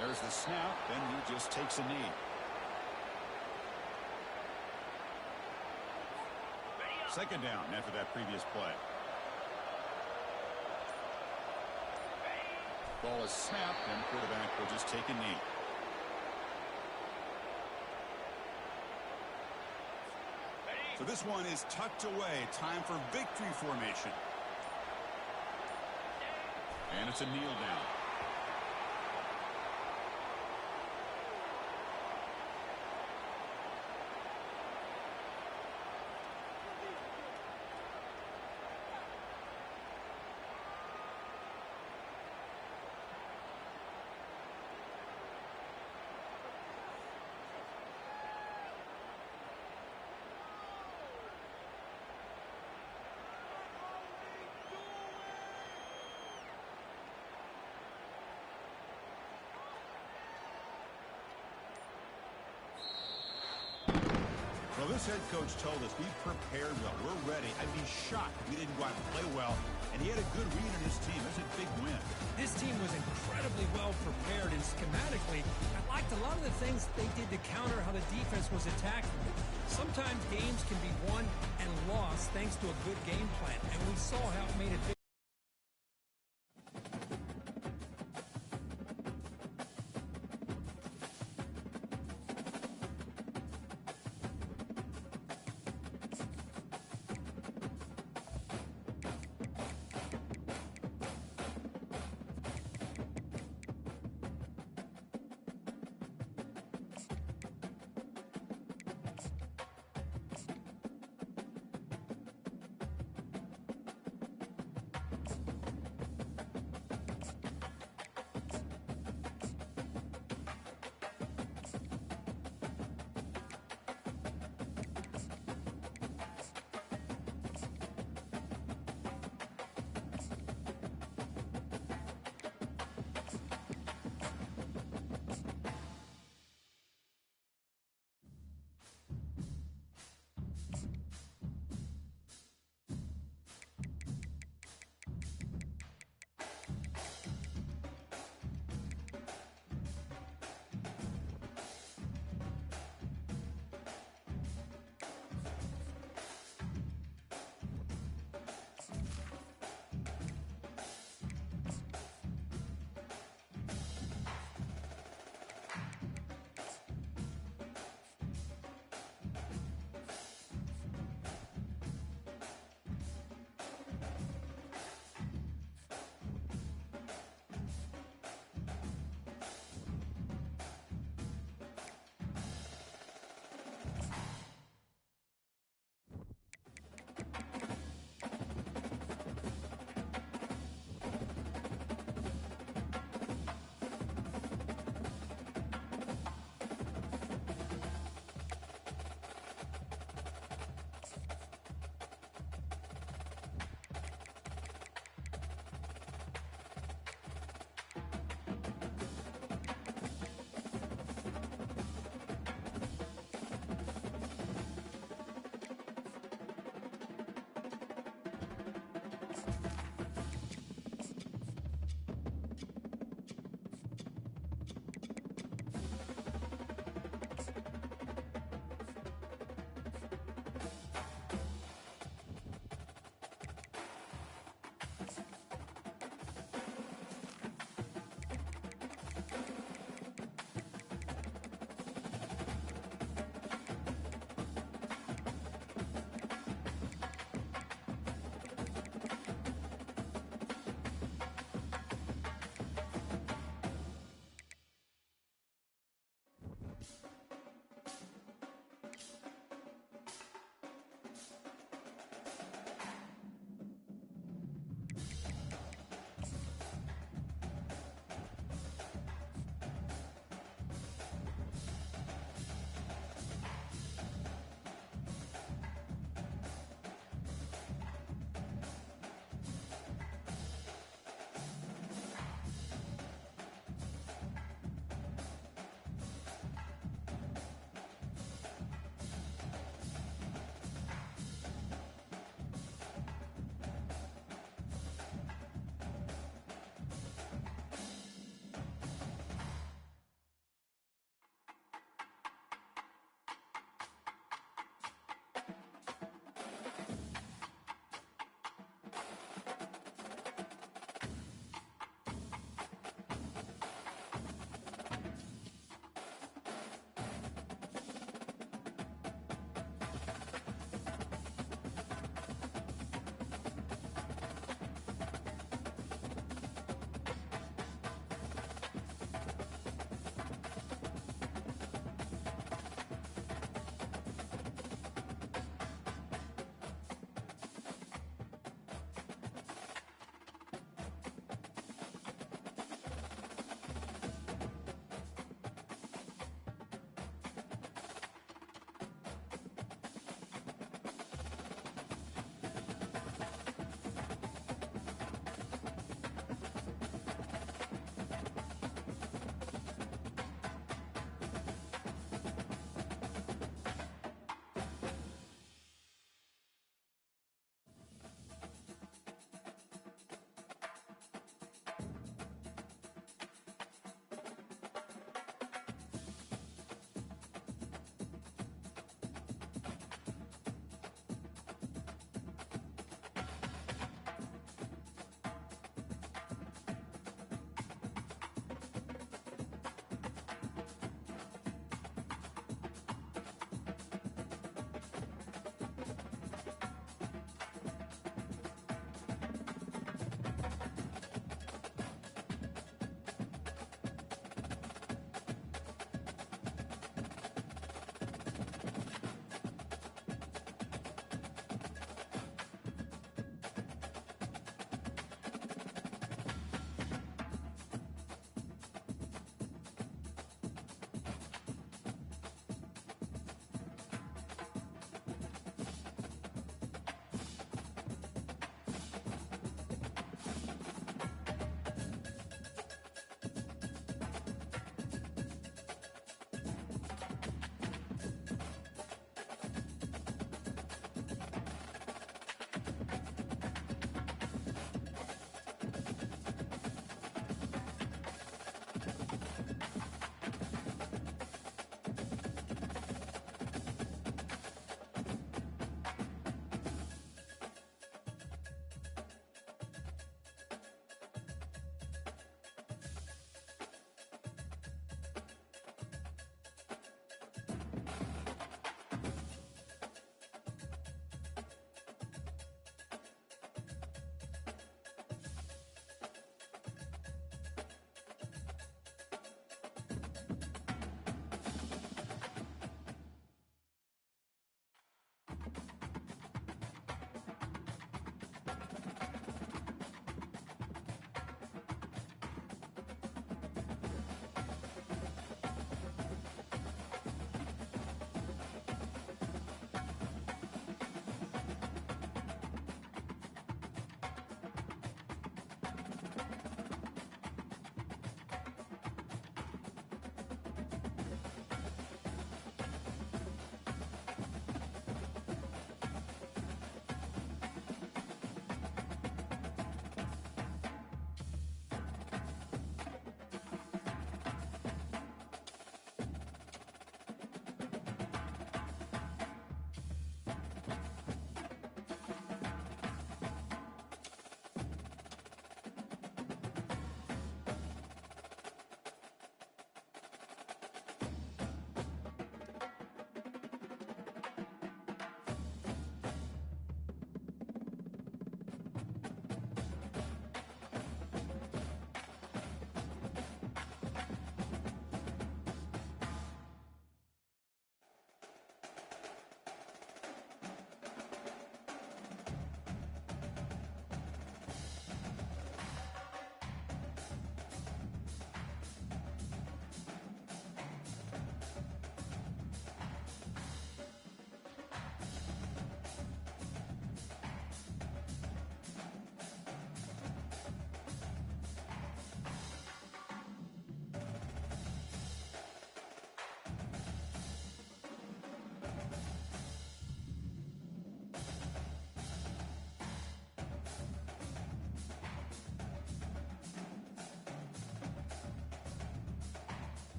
S1: There's the snap. Then he just takes a knee. Second down after that previous play. Ball is snapped, and the quarterback will just take a knee. So this one is tucked away. Time for victory formation. And it's a kneel down. Well, this head coach told us we prepared well. We're ready. I'd be shocked if we didn't go out and play well. And he had a good read on his team. That's a big win.
S2: This team was incredibly well prepared, and schematically, I liked a lot of the things they did to counter how the defense was attacking. Sometimes games can be won and lost thanks to a good game plan, and we saw how it made a